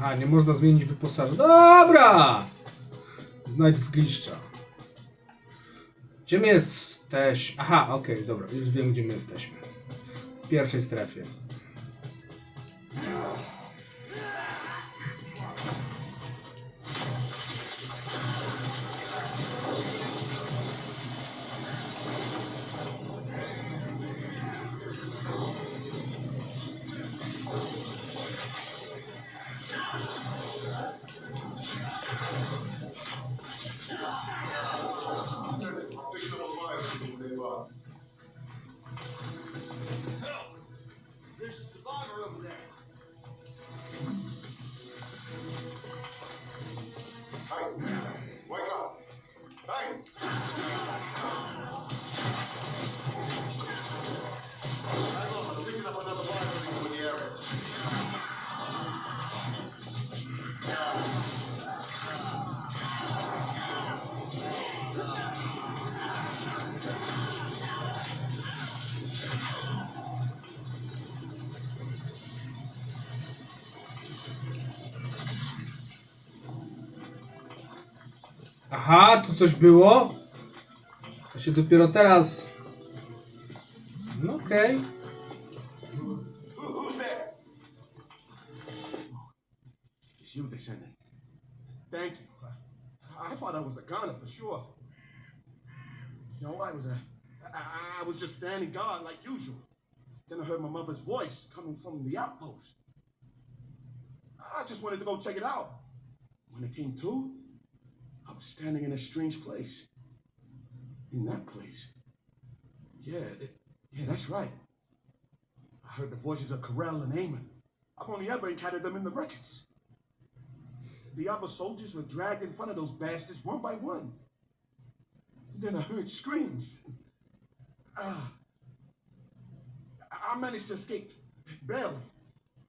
Aha, nie można zmienić wyposażenia. Dobra! Znajdź zgliszcza. Gdzie my jesteś? Aha, okej, dobra, już wiem, gdzie my jesteśmy. W pierwszej strefie. There's a survivor over there. Hey, wake up. Hey! Hang on, I'm picking up another survivor in the area. Aha, tu coś było? To się dopiero teraz... No okej. Who's there? It's you, Descendant. Thank you. I thought I was a goner for sure. You know, I was just standing guard like usual. Then I heard my mother's voice coming from the outpost. I just wanted to go check it out. When it came to, I was standing in a strange place. In that place. Yeah, that's right. I heard the voices of Karel and Eamon. I've only ever encountered them in the records. The other soldiers were dragged in front of those bastards one by one. Then I heard screams. I managed to escape, barely,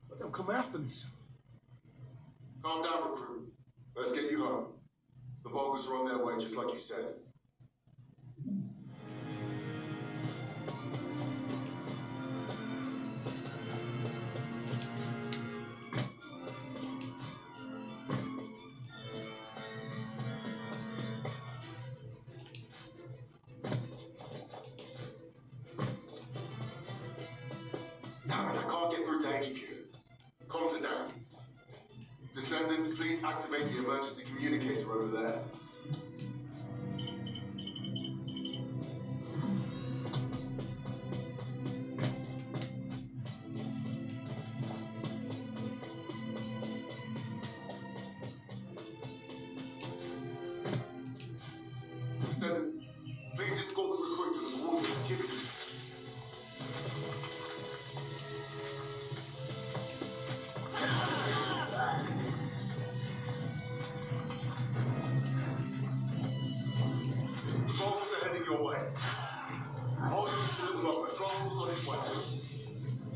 but they'll come after me soon. Calm down, recruit. Let's get you home. The Vulgars are on their way, just like you said. Damn it, I can't get through to HQ. Comms are down. Descendant, please activate the emergency communicator over there. Descendant, please escort the recruit to the walls of security.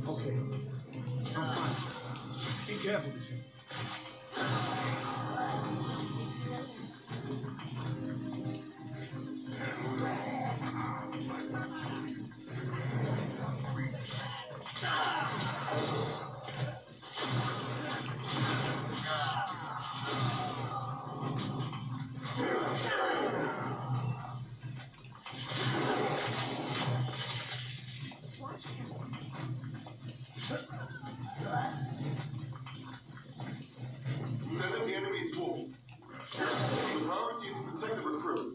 Okay. I'm fine. Be careful, Misje. Send at the enemy's wall. The priority is to protect the recruit.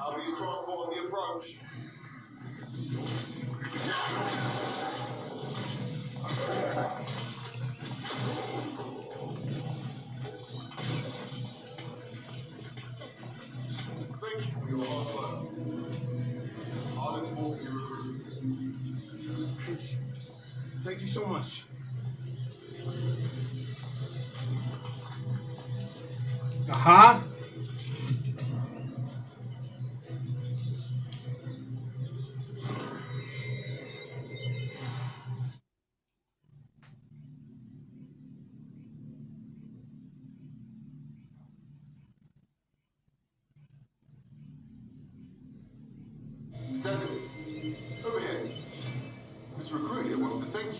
I'll be your transport on the approach. Thank you so much. Aha! Descendant, over here. This recruit here wants to thank you.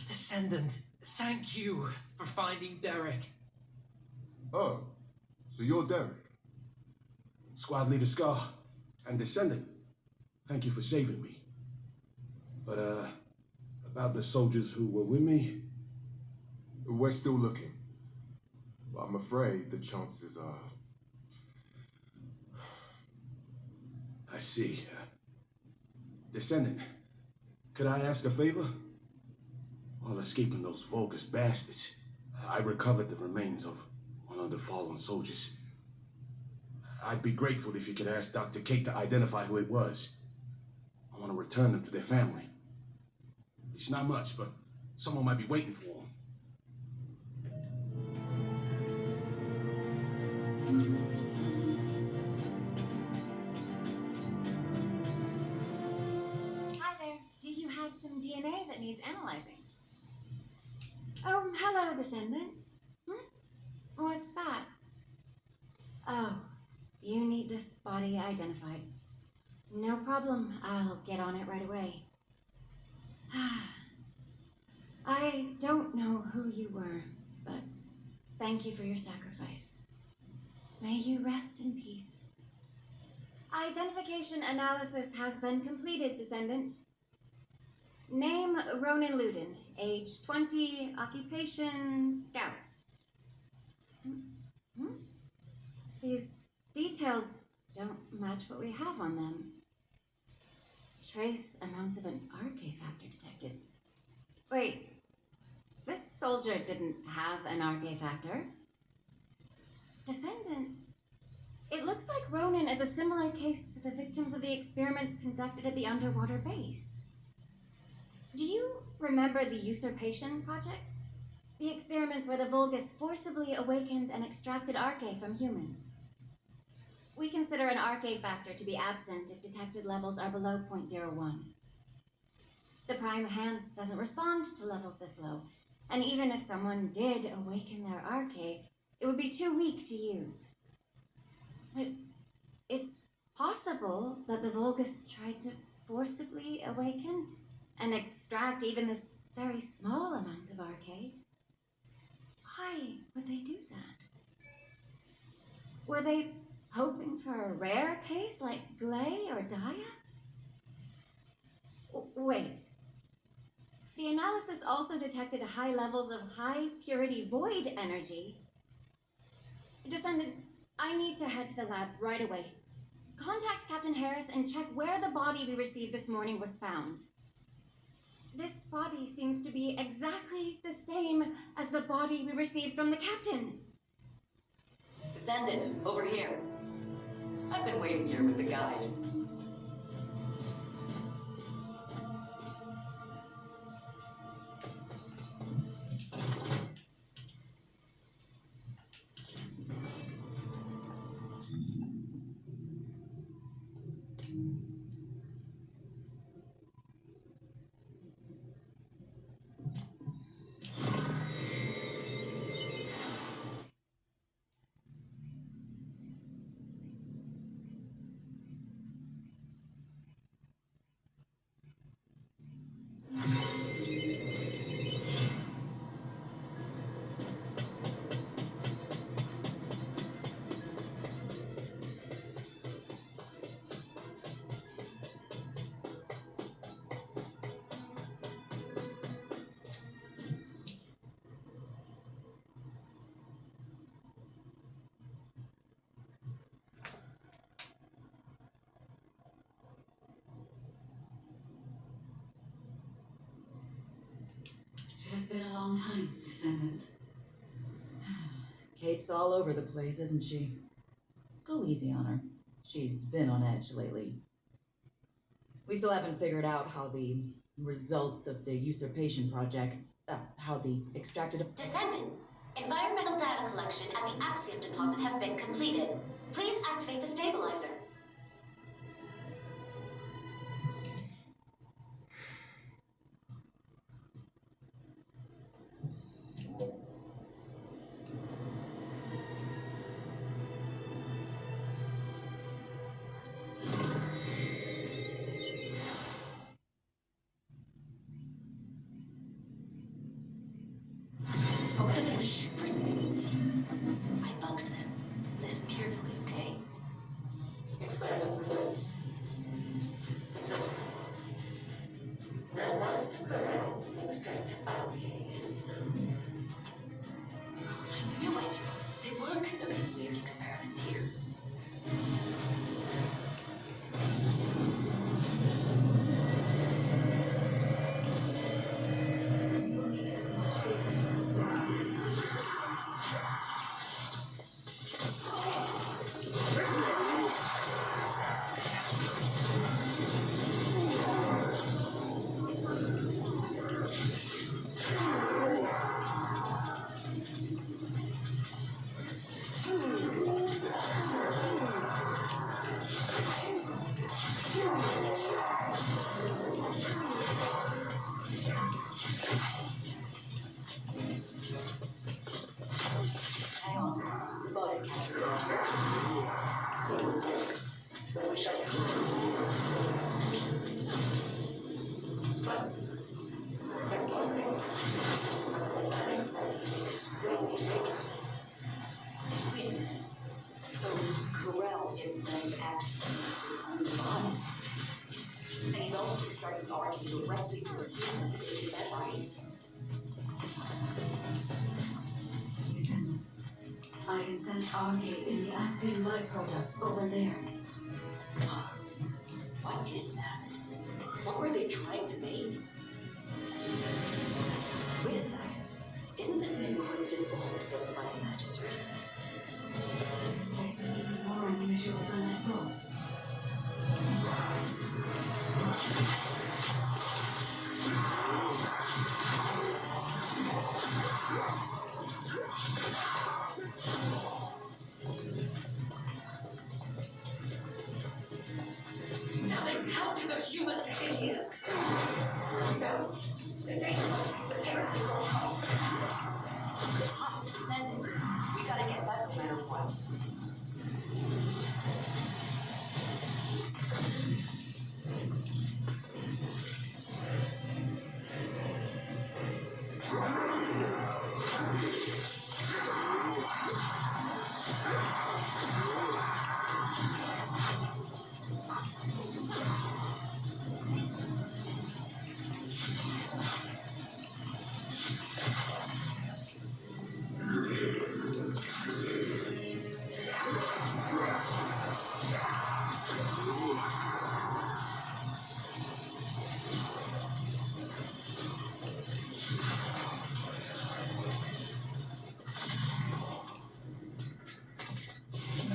Descendant, thank you for finding Derek. Oh, so you're Derek. Squad leader Scar and Descendant, thank you for saving me. But, about the soldiers who were with me, We're still looking. But I'm afraid the chances are... I see. Descendant, could I ask a favor? While escaping those Vulgus bastards, I recovered the remains of one of the fallen soldiers. I'd be grateful if you could ask Dr. Kate to identify who it was. I want to return them to their family. It's not much, but someone might be waiting for them. Hi there. Do you have some DNA that needs analyzing? Oh, hello, Descendant. What's that? Oh, you need this body identified. No problem. I'll get on it right away. I don't know who you were, but thank you for your sacrifice. May you rest in peace. Identification analysis has been completed, Descendant. Name Ronan Luden, age 20, occupation scout. These details don't match what we have on them. Trace amounts of an RK factor detected. Wait, this soldier didn't have an RK factor. Descendant, it looks like Ronan is a similar case to the victims of the experiments conducted at the underwater base. Do you remember the usurpation project? The experiments where the Vulgus forcibly awakened and extracted Arche from humans. We consider an Arche factor to be absent if detected levels are below 0.01. The prime hands doesn't respond to levels this low, and even if someone did awaken their Arche, it would be too weak to use. But it's possible that the Vulgus tried to forcibly awaken and extract even this very small amount of Arche. Why would they do that? Were they hoping for a rare case like Glay or Daya? Wait. The analysis also detected high levels of high purity void energy. Descendant, I need to head to the lab right away. Contact Captain Harris and check where the body we received this morning was found. This body seems to be exactly the same as the body we received from the captain. Descendant, over here. I've been waiting here with the guide. It has been a long time, Descendant. Kate's all over the place, isn't she? Go easy on her. She's been on edge lately. We still haven't figured out how the results of the usurpation project, how the extracted... Descendant, environmental data collection at the Axiom deposit has been completed. Please activate the stabilizer. Shh, for a second. I bugged them. Listen carefully, okay? Experiment results. Successful. There was temporary extract algae in some. I knew it. They were conducting weird experiments here. Hang on. The body captured. Wait a minute. So Karel implanted accident on the body. And he's also extracting Arche directly from the human. Is that right? Descendant, I can sense Arche in the Axiom light product over there. What is that? What were they trying to make? Wait a sec. Isn't this an encrypted vault built by the Magisters? This place is even more unusual than I thought.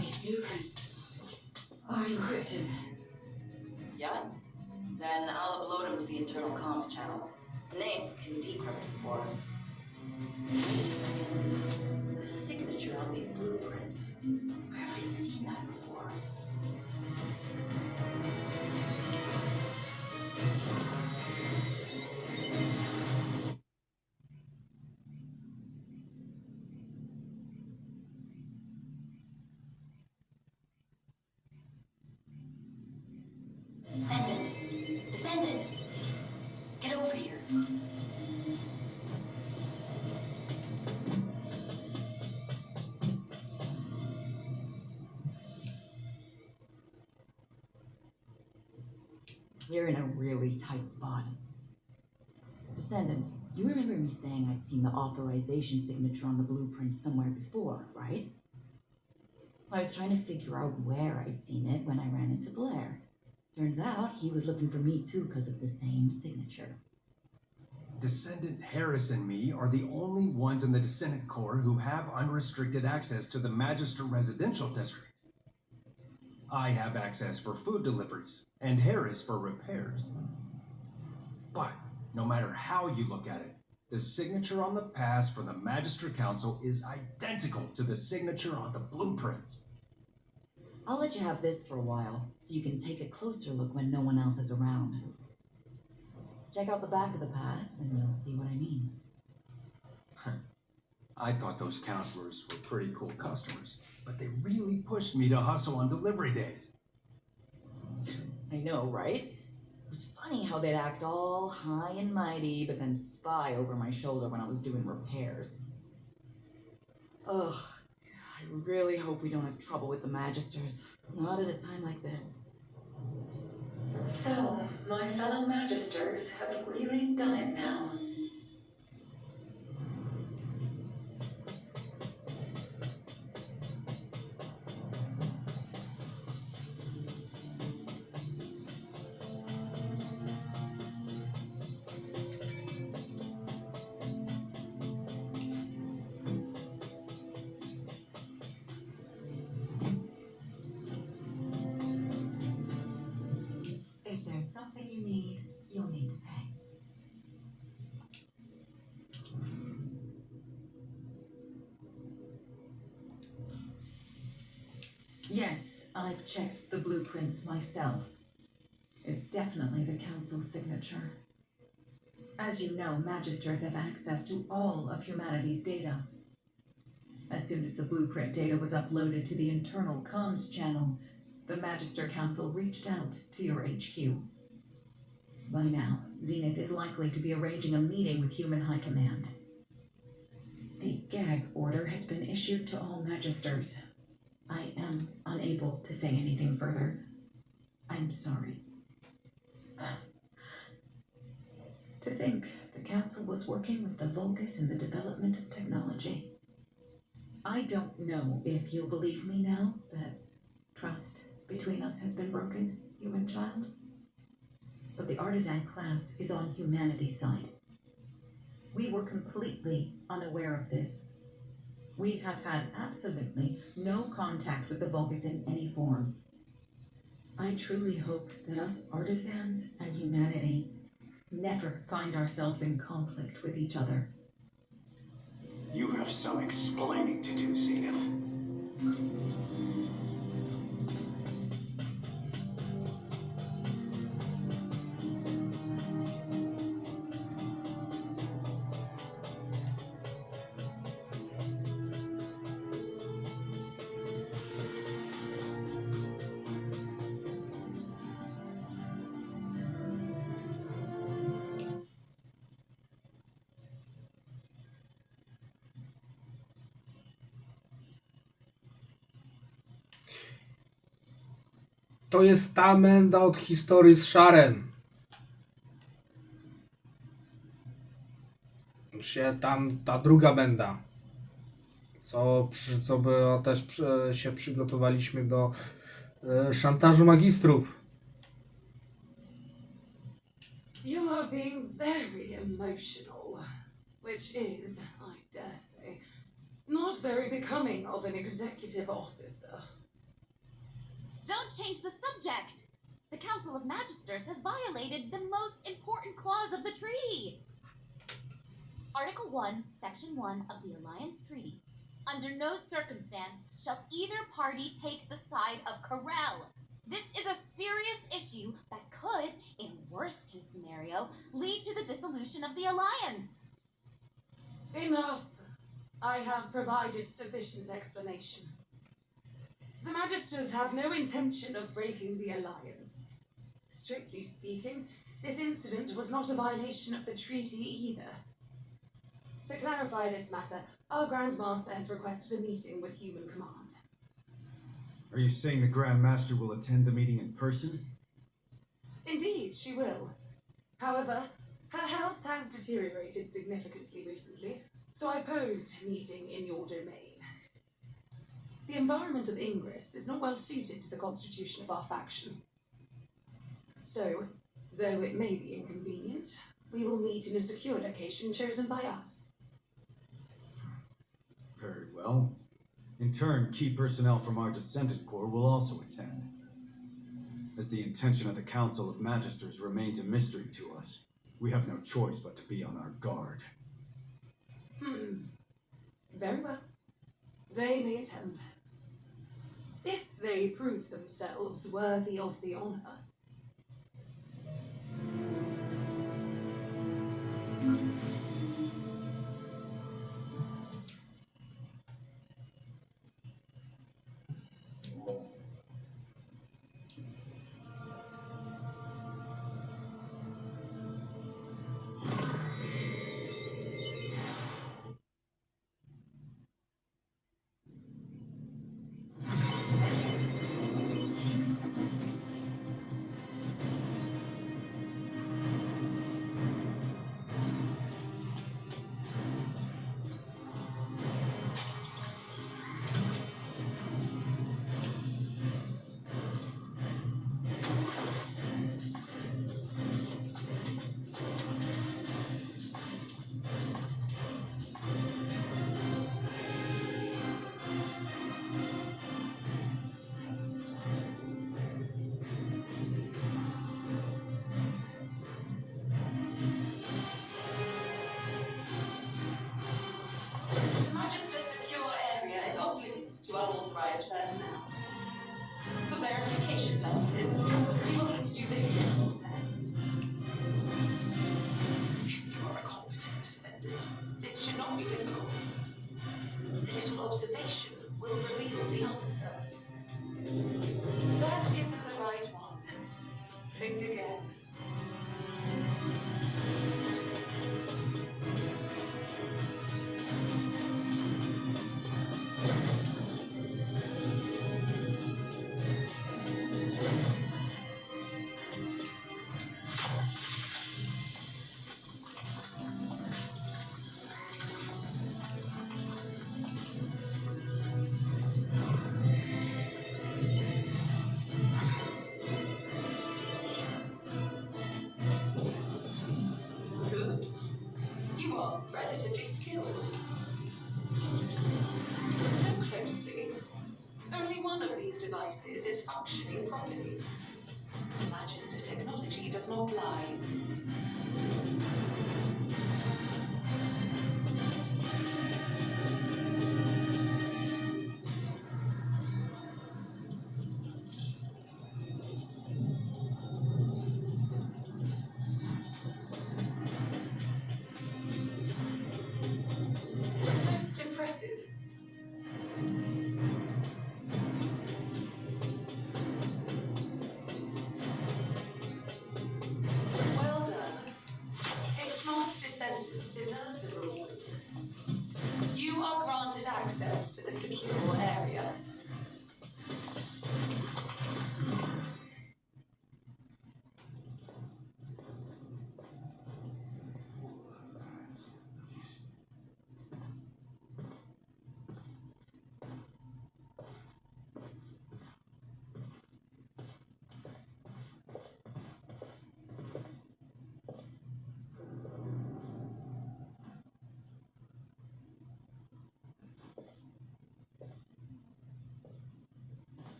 These blueprints are encrypted. Yeah? Then I'll upload them to the internal comms channel. Nace can decrypt them for us. Wait a second. The signature on these blueprints. Where have I seen that before? Descendant! Descendant! Get over here. We're in a really tight spot. Descendant, you remember me saying I'd seen the authorization signature on the blueprint somewhere before, right? I was trying to figure out where I'd seen it when I ran into Blair. Turns out he was looking for me too because of the same signature. Descendant Harris and me are the only ones in the Descendant Corps who have unrestricted access to the Magister Residential District. I have access for food deliveries, and Harris for repairs. But, no matter how you look at it, the signature on the pass from the Magister Council is identical to the signature on the blueprints. I'll let you have this for a while, so you can take a closer look when no one else is around. Check out the back of the pass, and you'll see what I mean. I thought those counselors were pretty cool customers, but they really pushed me to hustle on delivery days. I know, right? It was funny how they'd act all high and mighty, but then spy over my shoulder when I was doing repairs. Ugh, I really hope we don't have trouble with the Magisters. Not at a time like this. So, my fellow Magisters have really done it now. If there's something you need, you'll need to pay. Yes, I've checked the blueprints myself. It's definitely the Council's signature. As you know, Magisters have access to all of humanity's data. As soon as the blueprint data was uploaded to the internal comms channel, the Magister Council reached out to your HQ. By now, Zenith is likely to be arranging a meeting with Human High Command. A gag order has been issued to all Magisters. I am unable to say anything further. I'm sorry. To think the Council was working with the Vulgus in the development of technology. I don't know if you'll believe me now that trust between us has been broken, human child. But the artisan class is on humanity's side. We were completely unaware of this. We have had absolutely no contact with the Vulgus in any form. I truly hope that us artisans and humanity never find ourselves in conflict with each other. You have some explaining to do, Zenith. To jest ta menda od historii z Sharon. Się tam ta druga menda. Co by też się przygotowaliśmy do szantażu magistrów. You are being very emotional, which is, I dare say, not very becoming of an executive officer. Don't change the subject! The Council of Magisters has violated the most important clause of the treaty. Article 1, Section 1 of the Alliance Treaty. Under no circumstance shall either party take the side of Karel. This is a serious issue that could, in worst case scenario, lead to the dissolution of the Alliance. Enough. I have provided sufficient explanation. The Magisters have no intention of breaking the Alliance. Strictly speaking, this incident was not a violation of the treaty either. To clarify this matter, our Grand Master has requested a meeting with Human Command. Are you saying the Grand Master will attend the meeting in person? Indeed, she will. However, her health has deteriorated significantly recently, so I opposed meeting in your domain. The environment of Ingress is not well suited to the constitution of our faction. So, though it may be inconvenient, we will meet in a secure location chosen by us. Very well. In turn, key personnel from our Descendant Corps will also attend. As the intention of the Council of Magisters remains a mystery to us, we have no choice but to be on our guard. Very well. They may attend. If they prove themselves worthy of the honor. Relatively skilled. Look closely. Only one of these devices is functioning properly. Magister technology does not lie. Most impressive. Well done.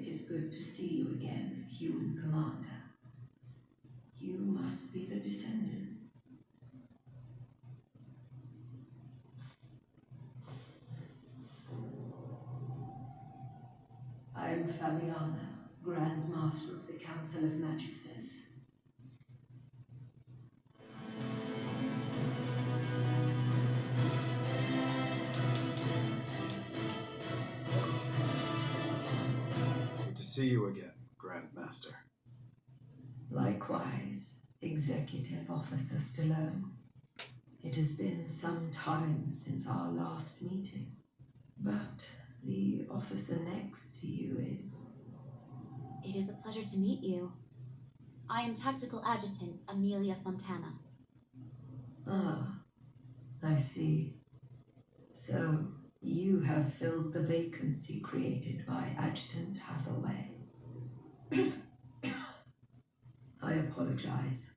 is good to see you again, human commander. You must be the descendant. I'm Fabiana, Grand Master of the Council of Magisters. Good to see you again, Grand Master. Likewise, Executive Officer Stallone. It has been some time since our last meeting, but the officer next to you is... It is a pleasure to meet you. I am Tactical Adjutant Amelia Fontana. Ah, I see. So, you have filled the vacancy created by Adjutant Hathaway. I apologize.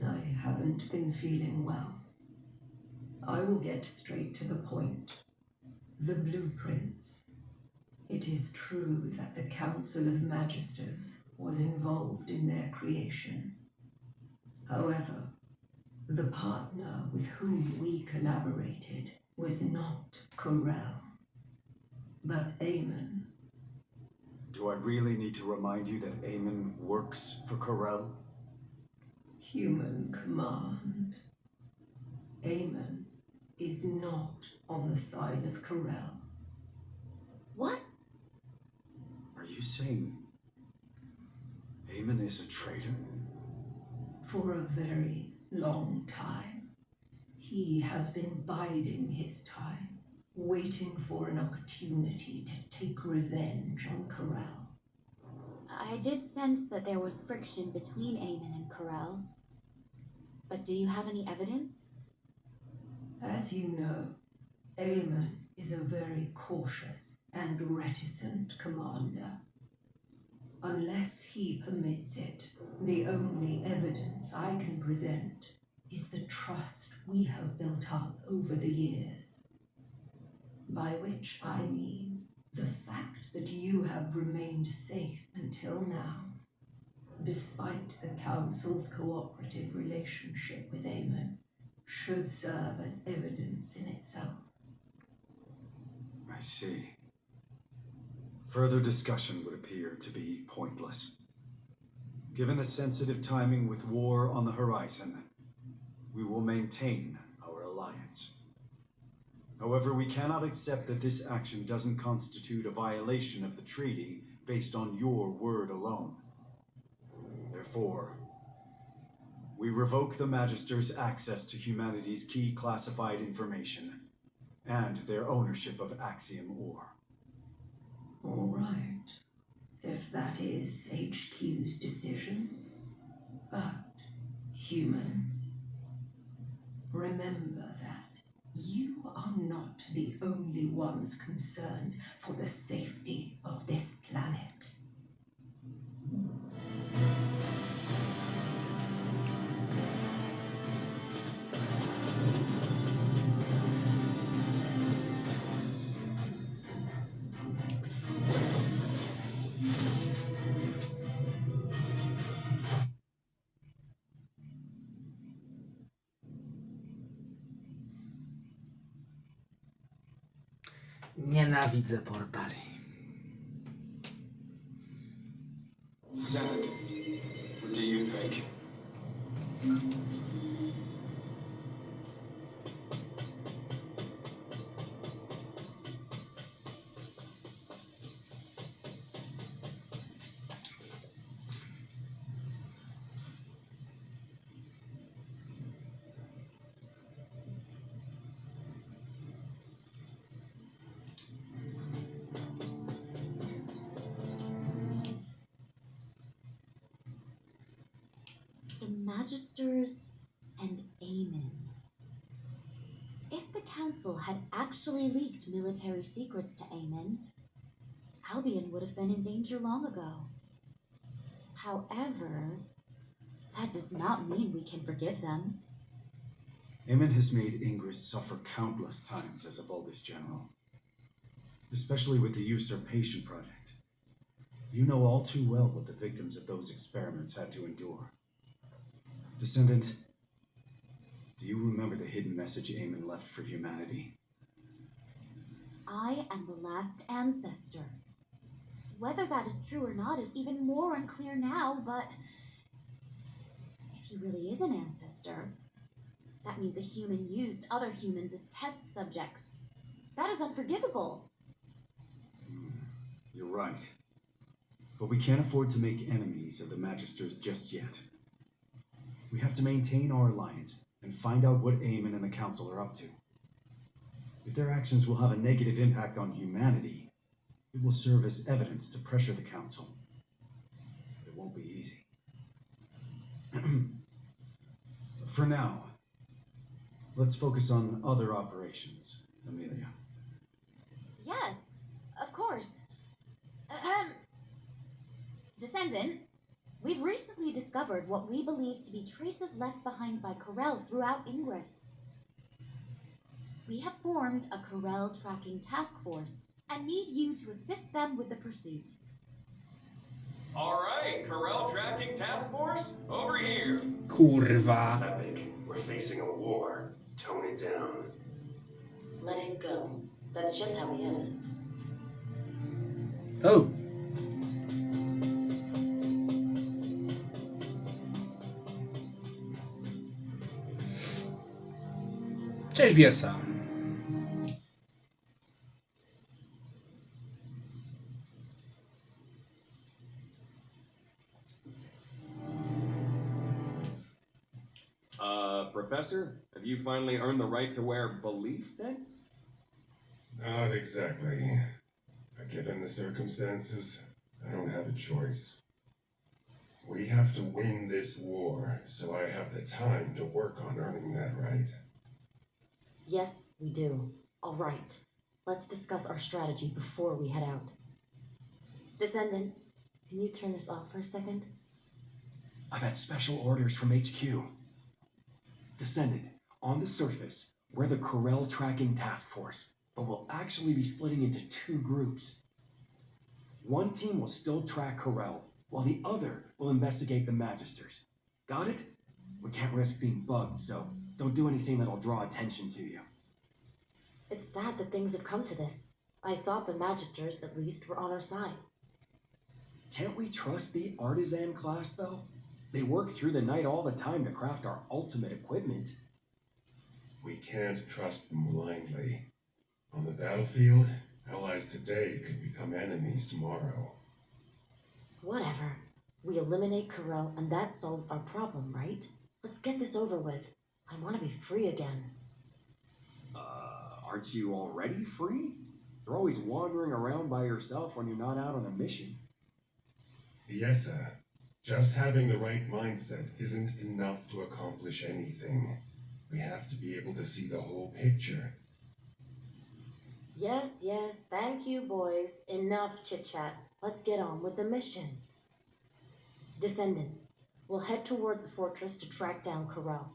I haven't been feeling well. I will get straight to the point. The blueprints. It is true that the Council of Magisters was involved in their creation. However, the partner with whom we collaborated was not Karel, but Eamon. Do I really need to remind you that Eamon works for Karel? Human command. Eamon is not on the side of Karel. What? Are you saying Eamon is a traitor? For a very long time, he has been biding his time, waiting for an opportunity to take revenge on Karel. I did sense that there was friction between Eamon and Karel. But do you have any evidence? As you know, Eamon is a very cautious and reticent commander. Unless he permits it, the only evidence I can present is the trust we have built up over the years. By which I mean the fact that you have remained safe until now, despite the Council's cooperative relationship with Eamon, should serve as evidence in itself. I see. Further discussion would appear to be pointless. Given the sensitive timing with war on the horizon, we will maintain our alliance. However, we cannot accept that this action doesn't constitute a violation of the treaty based on your word alone. Therefore, we revoke the Magister's access to humanity's key classified information and their ownership of Axiom Ore. All right, if that is HQ's decision. But, humans, remember that you are not the only ones concerned for the safety of this planet. Nienawidzę portali. Descendant, what do you think? The Magisters and Eamon. If the Council had actually leaked military secrets to Eamon, Albion would have been in danger long ago. However, that does not mean we can forgive them. Eamon has made Ingress suffer countless times as a Vulgus general, especially with the usurpation project. You know all too well what the victims of those experiments had to endure. Descendant, do you remember the hidden message Eamon left for humanity? I am the last ancestor. Whether that is true or not is even more unclear now, but if he really is an ancestor, that means a human used other humans as test subjects. That is unforgivable. You're right. But we can't afford to make enemies of the Magisters just yet. We have to maintain our alliance and find out what Eamon and the Council are up to. If their actions will have a negative impact on humanity, it will serve as evidence to pressure the Council. But it won't be easy. For now, let's focus on other operations, Amelia. Yes, of course. Descendant, we've recently discovered what we believe to be traces left behind by Karel throughout Ingress. We have formed a Karel tracking task force and need you to assist them with the pursuit. All right, Karel tracking task force, over here. Kurwa. Epic. We're facing a war. Tone it down. Let him go. That's just how he is. Oh. Cześć Wiesa. Professor, have you finally earned the right to wear belief then? Not exactly. Given the circumstances, I don't have a choice. We have to win this war, so I have the time to work on earning that right. Yes, we do. All right. Let's discuss our strategy before we head out. Descendant, can you turn this off for a second? I've had special orders from HQ. Descendant, on the surface, we're the Karel tracking task force, but we'll actually be splitting into two groups. One team will still track Karel, while the other will investigate the Magisters. Got it? We can't risk being bugged, so don't do anything that'll draw attention to you. It's sad that things have come to this. I thought the Magisters, at least, were on our side. Can't we trust the artisan class, though? They work through the night all the time to craft our ultimate equipment. We can't trust them blindly. On the battlefield, allies today could become enemies tomorrow. Whatever. We eliminate Karel, and that solves our problem, right? Let's get this over with. I want to be free again. Aren't you already free? You're always wandering around by yourself when you're not out on a mission. Yesa, just having the right mindset isn't enough to accomplish anything. We have to be able to see the whole picture. Yes, thank you, boys. Enough chit-chat. Let's get on with the mission. Descendant, we'll head toward the fortress to track down Karel.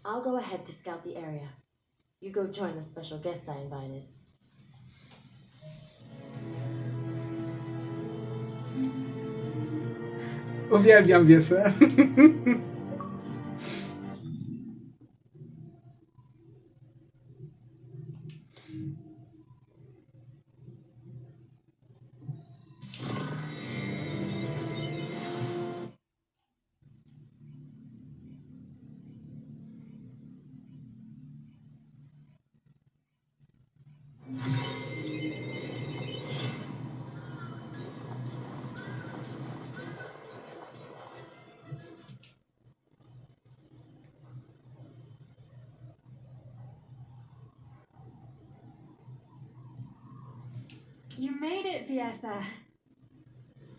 I'll go ahead to scout the area. You go join the special guest I invited. Uwielbiam Wiesę. You made it, Fiesta.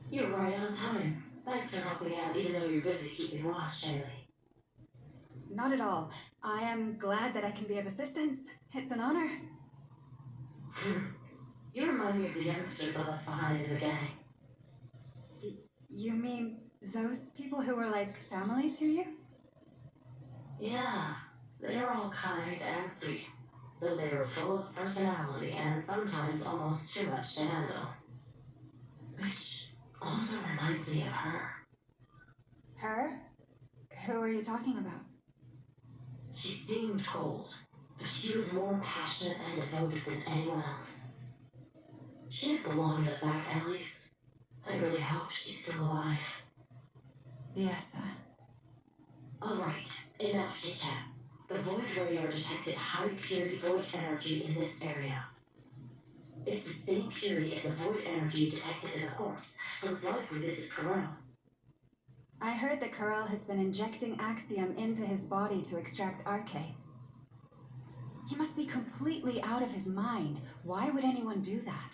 You're right on time. Thanks for helping out, even though you're busy keeping watch, Shaylee. Not at all. I am glad that I can be of assistance. It's an honor. You remind me of the youngsters I left behind in the gang. You mean those people who were like family to you? Yeah, they were all kind and sweet, though they were full of personality and sometimes almost too much to handle. which also reminds me of her. Her? Who are you talking about? She seemed cold, but she was more passionate and devoted than anyone else. She didn't belong in the back alleys. I really hope she's still alive. Yes, Alright, enough chit-chat. The Void radar detected high purity Void energy in this area. It's the same purity as the Void energy detected in the corpse, so it's likely this is Karel. I heard that Karel has been injecting Axiom into his body to extract Arche. He must be completely out of his mind. Why would anyone do that?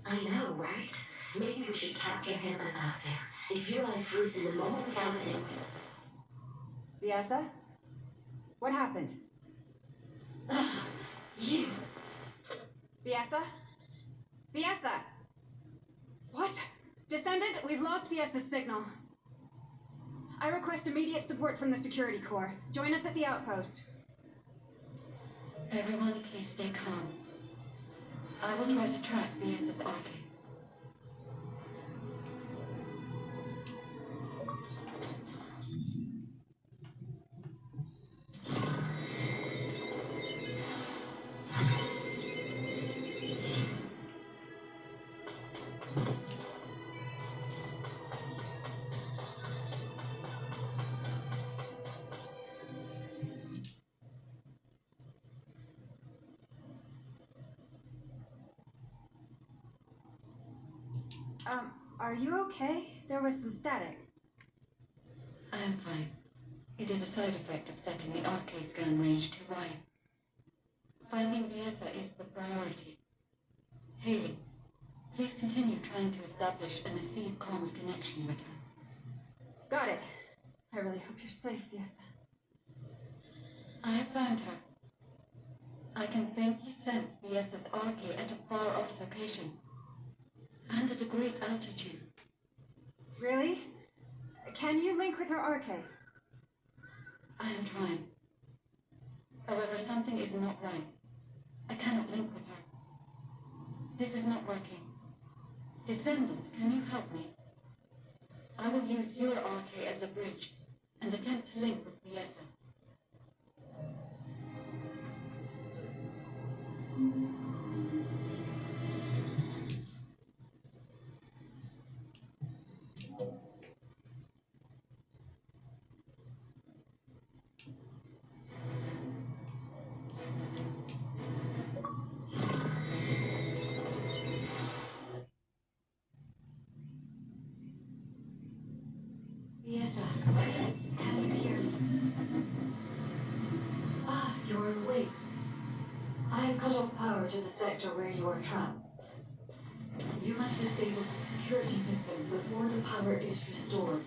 I know, right? Maybe we should capture him and ask him if your life freeze in the moment we found him. Viesa? What happened? You! Viesa? Viesa! What? Descendant, we've lost Viesa's signal. I request immediate support from the security corps. Join us at the outpost. Everyone, please stay calm. I will try to track Viesa's Arche. Are you okay? There was some static. I am fine. It is a side effect of setting the Arche scan range too wide. Finding Viesa is the priority. Haley, please continue trying to establish an Asive comms connection with her. Got it. I really hope you're safe, Viesa. I have found her. I can faintly sense Viesa's Arche at a far-off location. And at a great altitude. Really? Can you link with her Arche? I am trying. However, something is not right. I cannot link with her. This is not working. Descendant, can you help me? I will use your Arche as a bridge and attempt to link with Viesa. Viesa, can you hear me? Ah, you're awake. I have cut off power to the sector where you are trapped. You must disable the security system before the power is restored.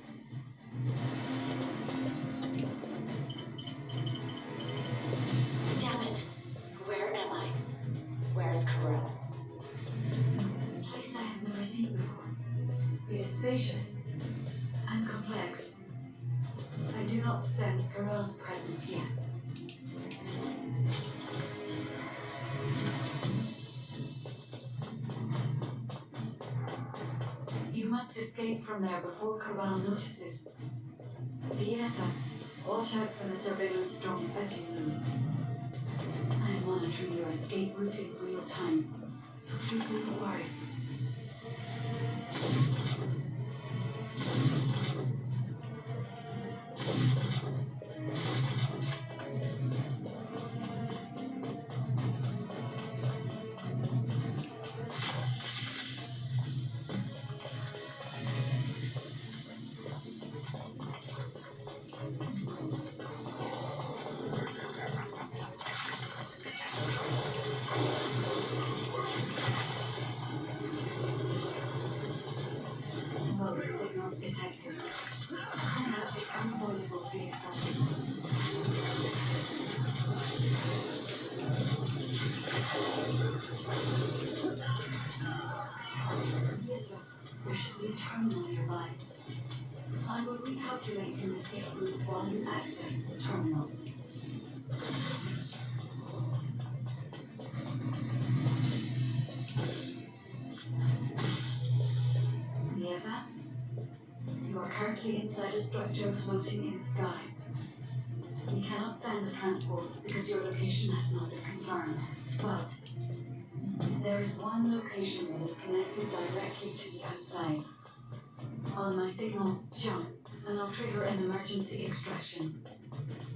Damn it! Where am I? Where's Karel? A place I have never seen before. It is spacious and complex. I do not sense Karel's presence yet. You must escape from there before Karel notices. Viesa, watch out for the surveillance drones as you move. I am monitoring your escape route in real time, so please do not worry. Mode signals detected. Contact is unavoidable to Yes, sir. There should be a terminal nearby. I will recalculate an escape route while you access the terminal. currently inside a structure floating in the sky. We cannot send the transport because your location has not been confirmed. But there is one location that is connected directly to the outside. On my signal, jump, and I'll trigger an emergency extraction.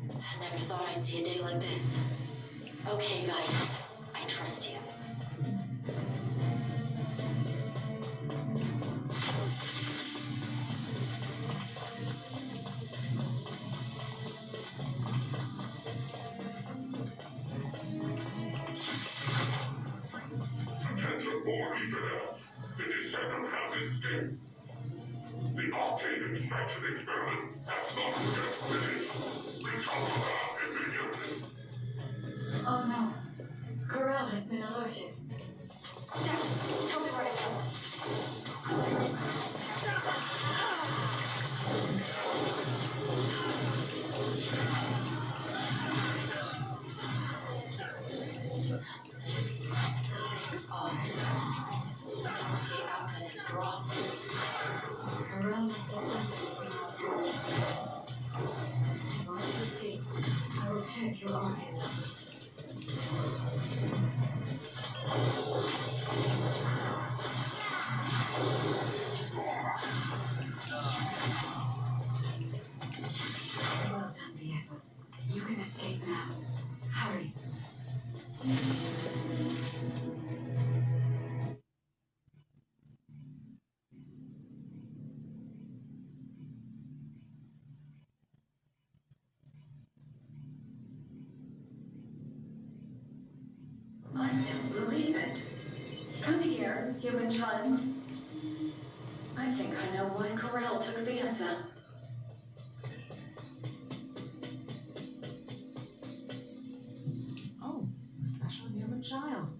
I never thought I'd see a day like this. Okay, guys. I trust you. Attention more details. The Descendant has escaped. The arcade extraction experiment has not yet finished. Recover her immediately. Oh no. Karel has been alerted. Jack, tell me where to go. Karel must have been in order to escape, I will check your arcade. Well done, Viesa. You can escape now. Hurry. I don't believe it. Come here, human child. I think I know why Karel took Viesa. Oh, a special human child.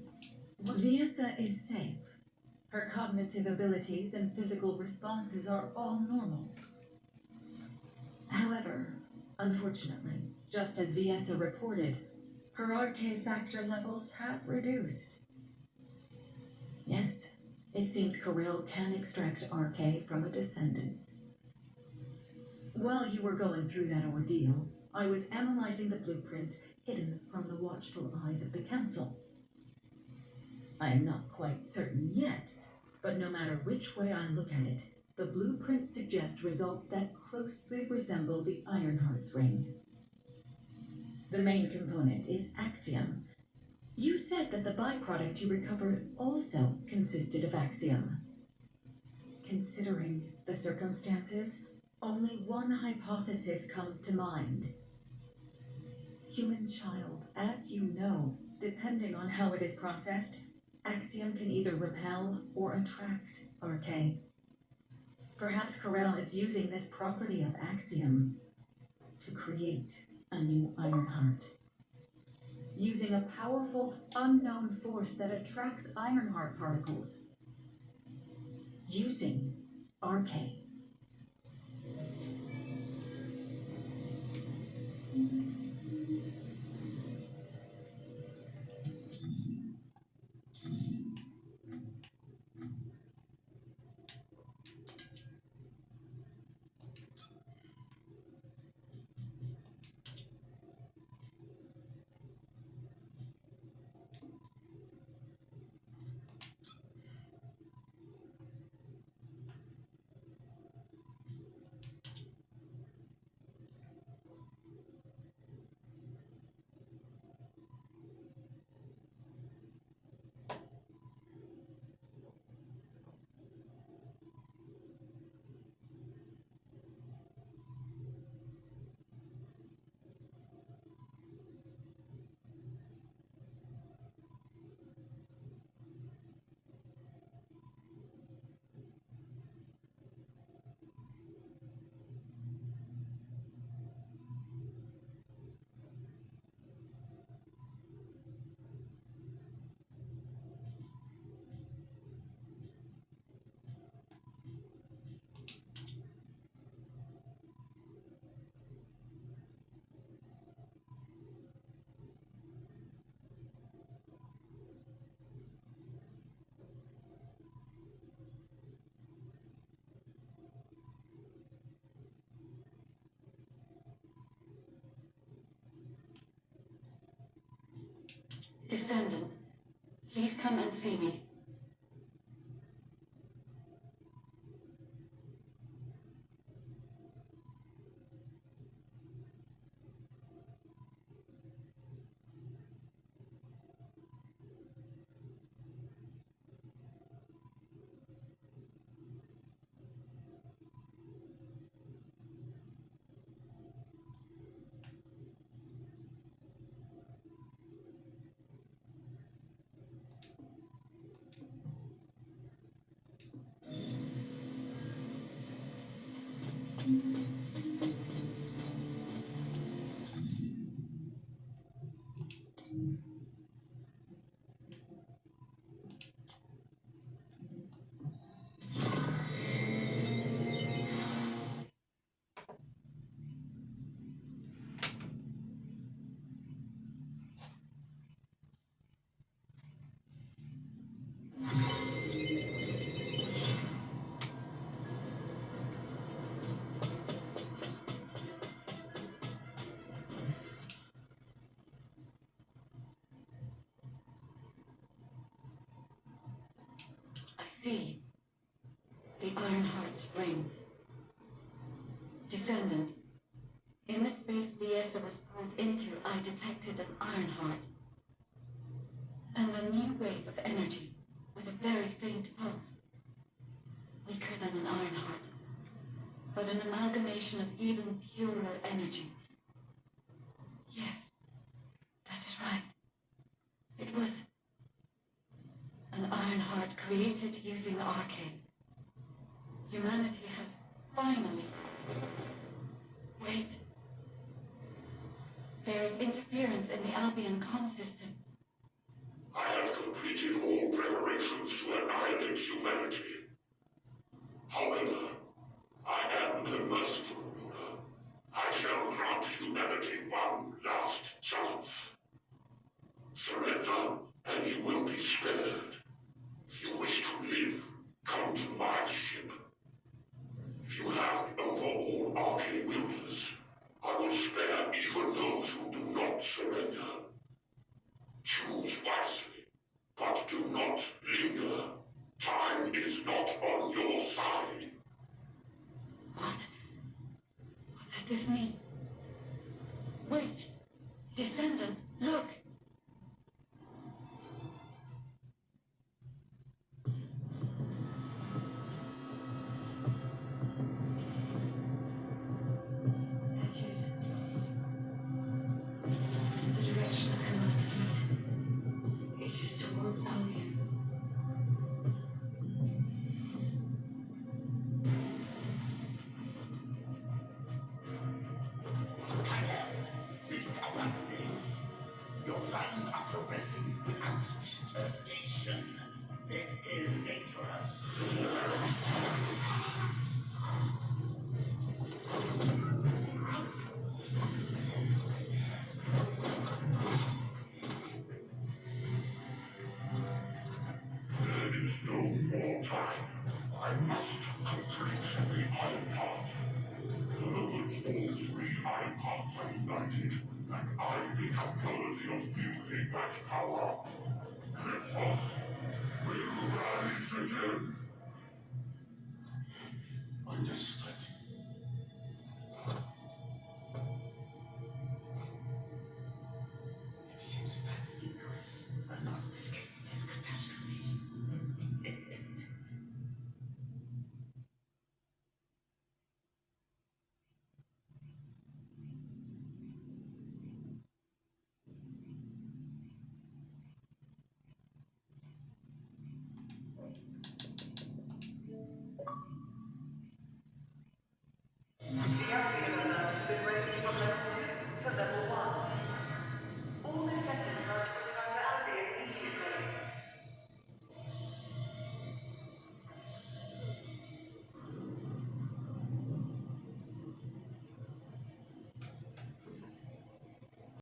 Viesa is safe. Her cognitive abilities and physical responses are all normal. However, unfortunately, just as Viesa reported, her RK factor levels have reduced. Yes, it seems Karel can extract RK from a descendant. While you were going through that ordeal, I was analyzing the blueprints hidden from the watchful eyes of the Council. I am not quite certain yet, but no matter which way I look at it, the blueprints suggest results that closely resemble the Ironheart's ring. The main component is Axiom. You said that the byproduct you recovered also consisted of Axiom. Considering the circumstances, only one hypothesis comes to mind. Human child, as you know, depending on how it is processed, Axiom can either repel or attract RK. Perhaps Karel is using this property of Axiom to create a new Ironheart. Using a powerful, unknown force that attracts Ironheart particles. Using RK. Descendant, please come and see me. See, the Ironheart's ring. Descendant, in the space Viesa was pulled into, I detected an Ironheart. And a new wave of energy, with a very faint pulse. Weaker than an Ironheart, but an amalgamation of even purer energy. Yes, that is right. It was an Ironheart created using Arcane. Humanity has finally... Wait. There is interference in the Albion comm system. I have completed all preparations to annihilate humanity. However, I am a merciful ruler. I shall grant humanity one last chance. Surrender, and you will be spared. If you wish to live, come to my ship. If you hand over all arcane wielders, I will spare even those who do not surrender. Choose wisely, but do not linger. Time is not on your side. What? What does this mean? Wait! Descendant, look! That is the direction of Kanal's feet. It is towards Albion. Think about this. Your plans are progressing without sufficient verification. This is dangerous. There is no more time. I must complete the Ironheart. The moment all three Ironhearts are united, and I become worthy of wielding that power, Kryptos will rise again.